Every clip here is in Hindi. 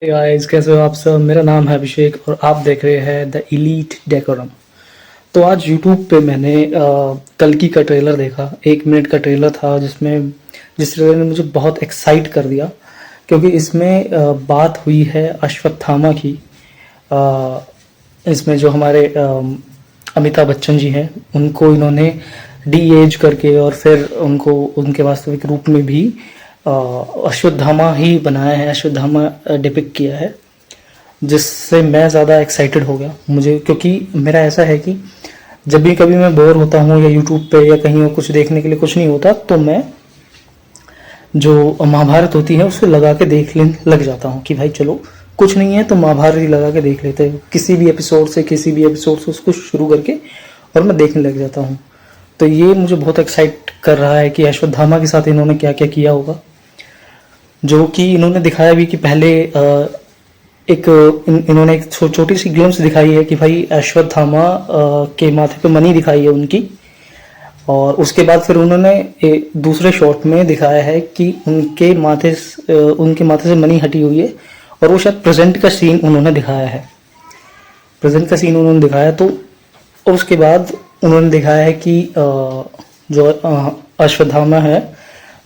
गाइस, कैसे हो आप सब। मेरा नाम है अभिषेक और आप देख रहे हैं द इलीट डेकोरम। तो आज यूट्यूब पे मैंने कल्कि का ट्रेलर देखा। 1 मिनट का ट्रेलर था जिस ट्रेलर ने मुझे बहुत एक्साइट कर दिया, क्योंकि इसमें बात हुई है अश्वत्थामा की। अ, इसमें जो हमारे अमिताभ बच्चन जी हैं, उनको इन्होंने डी एज करके और फिर उनको उनके वास्तविक रूप में भी अश्वत्थामा ही बनाया है, अश्वत्थामा डिपिक्ट किया है, जिससे मैं ज़्यादा एक्साइटेड हो गया। मुझे, क्योंकि मेरा ऐसा है कि जब भी कभी मैं बोर होता हूँ या यूट्यूब पे या कहीं और कुछ देखने के लिए कुछ नहीं होता, तो मैं जो महाभारत होती है उसे लगा के लग जाता हूँ कि भाई चलो कुछ नहीं है तो महाभारत ही लगा के देख लेते हैं, किसी भी एपिसोड से उसको शुरू करके और मैं देखने लग जाता हूँ। तो ये मुझे बहुत एक्साइट कर रहा है कि अश्वत्थामा के साथ इन्होंने क्या क्या किया होगा, जो कि इन्होंने दिखाया भी कि पहले इन्होंने एक छोटी सी ग्लिम्स दिखाई है कि भाई अश्वत्थामा के माथे पे मनी दिखाई है उनकी, और उसके बाद फिर उन्होंने दूसरे शॉट में दिखाया है कि उनके माथे से मनी हटी हुई है, और वो शायद प्रेजेंट का सीन उन्होंने दिखाया है। तो और उसके बाद उन्होंने दिखाया है कि जो अश्वत्थामा है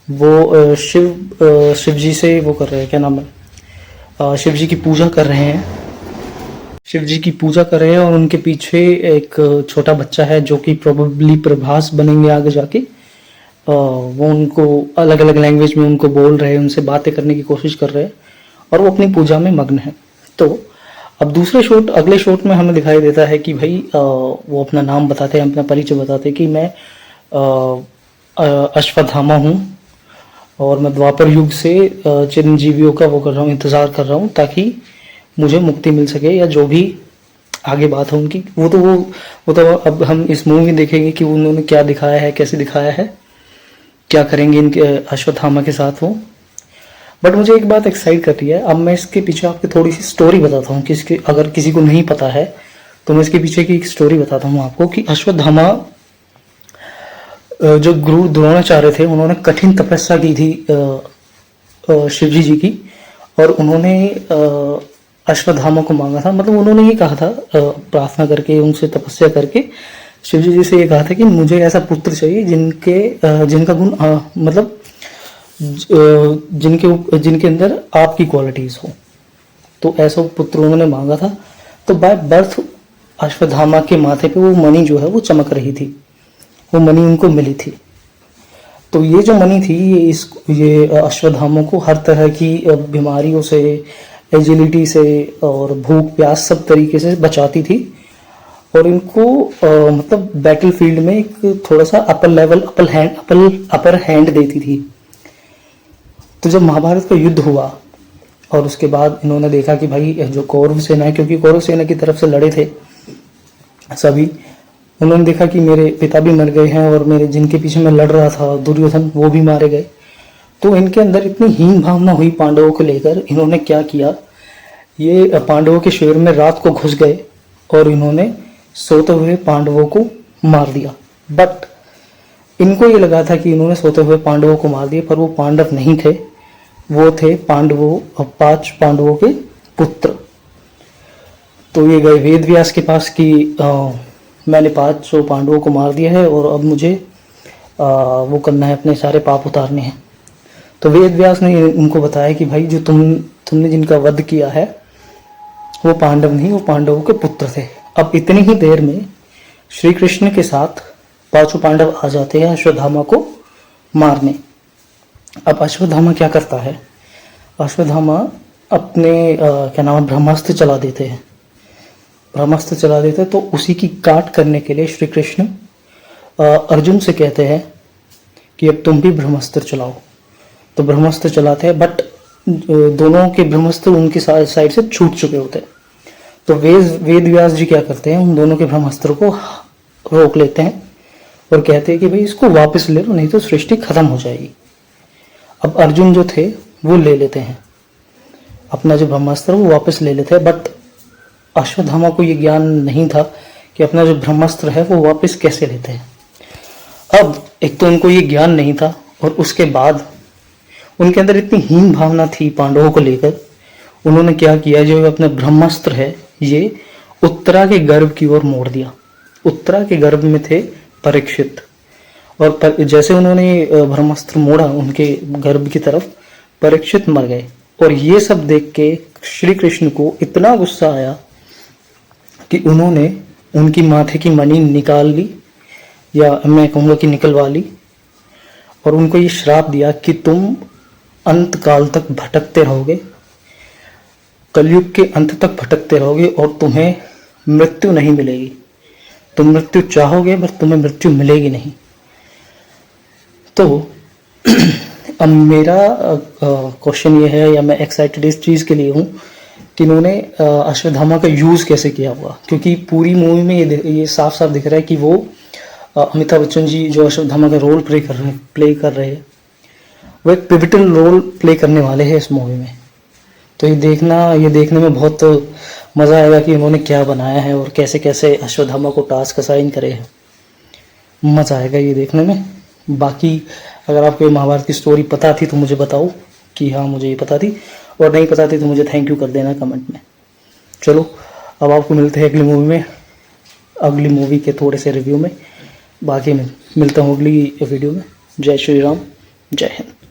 वो शिव जी से वो कर रहे हैं, क्या नाम है, शिव जी की पूजा कर रहे हैं। और उनके पीछे एक छोटा बच्चा है जो कि प्रोबेबली प्रभास बनेंगे आगे जाके। वो उनको अलग अलग लैंग्वेज में उनको बोल रहे हैं, उनसे बातें करने की कोशिश कर रहे हैं, और वो अपनी पूजा में मग्न है। तो अब अगले शॉट में हमें दिखाई देता है कि भाई वो अपना नाम बताते हैं, अपना परिचय बताते हैं कि मैं अश्वत्थामा हूँ, और मैं द्वापर युग से चिरंजीवियों का वो कर रहा हूँ, इंतज़ार कर रहा हूँ, ताकि मुझे मुक्ति मिल सके, या जो भी आगे बात है उनकी। वो तो अब हम इस मूवी में देखेंगे कि उन्होंने क्या दिखाया है, कैसे दिखाया है, क्या करेंगे इनके अश्वत्थामा के साथ वो। बट मुझे एक बात एक्साइट कर रही है। अब मैं इसके पीछे आपकी थोड़ी सी स्टोरी बताता हूँ, अगर किसी को नहीं पता है तो मैं इसके पीछे की एक स्टोरी बताता हूँ आपको, कि अश्वत्थामा जो गुरु द्रोणाचार्य थे, उन्होंने कठिन तपस्या की थी शिवजी जी की, और उन्होंने अश्वत्थामा को मांगा था। मतलब उन्होंने ये कहा था, प्रार्थना करके, उनसे तपस्या करके शिवजी जी से ये कहा था कि मुझे ऐसा पुत्र चाहिए जिनका गुण मतलब जिनके अंदर आपकी क्वालिटीज हो। तो ऐसा पुत्र उन्होंने मांगा था। तो बाय बर्थ अश्वत्थामा के माथे पे वो मणि जो है वो चमक रही थी, वो मणि उनको मिली थी। तो ये जो मणि थी, ये अश्वत्थामा को हर तरह की बीमारियों से, एजिलिटी से और भूख प्यास सब तरीके से बचाती थी, और इनको मतलब बैटल फील्ड में एक थोड़ा सा अपर हैंड देती थी। तो जब महाभारत का युद्ध हुआ और उसके बाद इन्होंने देखा कि भाई जो कौरव सेना है, क्योंकि कौरव सेना की तरफ से लड़े थे सभी, उन्होंने देखा कि मेरे पिता भी मर गए हैं, और मेरे जिनके पीछे मैं लड़ रहा था दुर्योधन, वो भी मारे गए। तो इनके अंदर इतनी हीन भावना हुई पांडवों को लेकर। इन्होंने क्या किया, ये पांडवों के शिविर में रात को घुस गए और इन्होंने सोते हुए पांडवों को मार दिया। बट इनको ये लगा था कि इन्होंने सोते हुए पांडवों को मार दिया, पर वो पांडव नहीं थे, वो थे 5 पांडवों के पुत्र। तो ये गए वेद व्यास के पास कि मैंने 5 पांडवों को मार दिया है, और अब मुझे वो करना है, अपने सारे पाप उतारने हैं। तो वेद व्यास ने उनको बताया कि भाई जो तुमने जिनका वध किया है वो पांडव नहीं, वो पांडवों के पुत्र थे। अब इतनी ही देर में श्री कृष्ण के साथ 5 पांडव आ जाते हैं अश्वत्थामा को मारने। अब अश्वत्थामा क्या करता है, अश्वत्थामा अपने क्या नाम है, ब्रह्मास्त्र चला देते हैं। तो उसी की काट करने के लिए श्री कृष्ण अर्जुन से कहते हैं कि अब तुम भी ब्रह्मास्त्र चलाओ। तो ब्रह्मास्त्र चलाते हैं, बट दोनों के ब्रह्मास्त्र उनकी साइड से छूट चुके होते हैं। तो वेद व्यास जी क्या करते हैं, उन दोनों के ब्रह्मास्त्र को रोक लेते हैं और कहते हैं कि भाई इसको वापस ले लो, नहीं तो सृष्टि खत्म हो जाएगी। अब अर्जुन जो थे वो ले लेते हैं अपना जो ब्रह्मास्त्र, वो वापस ले लेते हैं। बट अश्वत्थामा को ये ज्ञान नहीं था कि अपना जो ब्रह्मास्त्र है वो वापस कैसे लेते हैं। अब एक तो उनको ये ज्ञान नहीं था, और उसके बाद उनके अंदर इतनी हीन भावना थी पांडवों को लेकर, उन्होंने क्या किया, जो अपना ब्रह्मास्त्र है ये उत्तरा के गर्भ की ओर मोड़ दिया। उत्तरा के गर्भ में थे परीक्षित, और जैसे उन्होंने ब्रह्मास्त्र मोड़ा उनके गर्भ की तरफ, परीक्षित मर गए। और ये सब देख के श्री कृष्ण को इतना गुस्सा आया कि उन्होंने उनकी माथे की मणि निकाल ली, या मैं कहूँगा कि निकलवा ली, और उनको ये श्राप दिया कि तुम अंत काल तक भटकते रहोगे, कलयुग के अंत तक भटकते रहोगे और तुम्हें मृत्यु नहीं मिलेगी। तुम मृत्यु चाहोगे पर तुम्हें मृत्यु मिलेगी नहीं। तो अब मेरा क्वेश्चन ये है, या मैं एक्साइटेड इस चीज़ के लिए हूँ कि इन्होंने अश्वत्थामा का यूज़ कैसे किया हुआ, क्योंकि पूरी मूवी में ये साफ साफ दिख रहा है कि वो अमिताभ बच्चन जी जो अश्वत्थामा का रोल प्ले कर रहे हैं, वो एक पिविटल रोल प्ले करने वाले हैं इस मूवी में। तो ये देखने में बहुत मज़ा आएगा कि इन्होंने क्या बनाया है और कैसे कैसे अश्वत्थामा को टास्क असाइन करे हैं। मज़ा आएगा ये देखने में। बाकी अगर आपको महाभारत की स्टोरी पता थी तो मुझे बताओ कि हाँ मुझे ये पता थी, और नहीं पता थी तो मुझे थैंक यू कर देना कमेंट में। चलो अब आपको मिलते हैं अगली मूवी के थोड़े से रिव्यू में। बाकी में मिलता हूँ अगली वीडियो में। जय श्री राम, जय हिंद।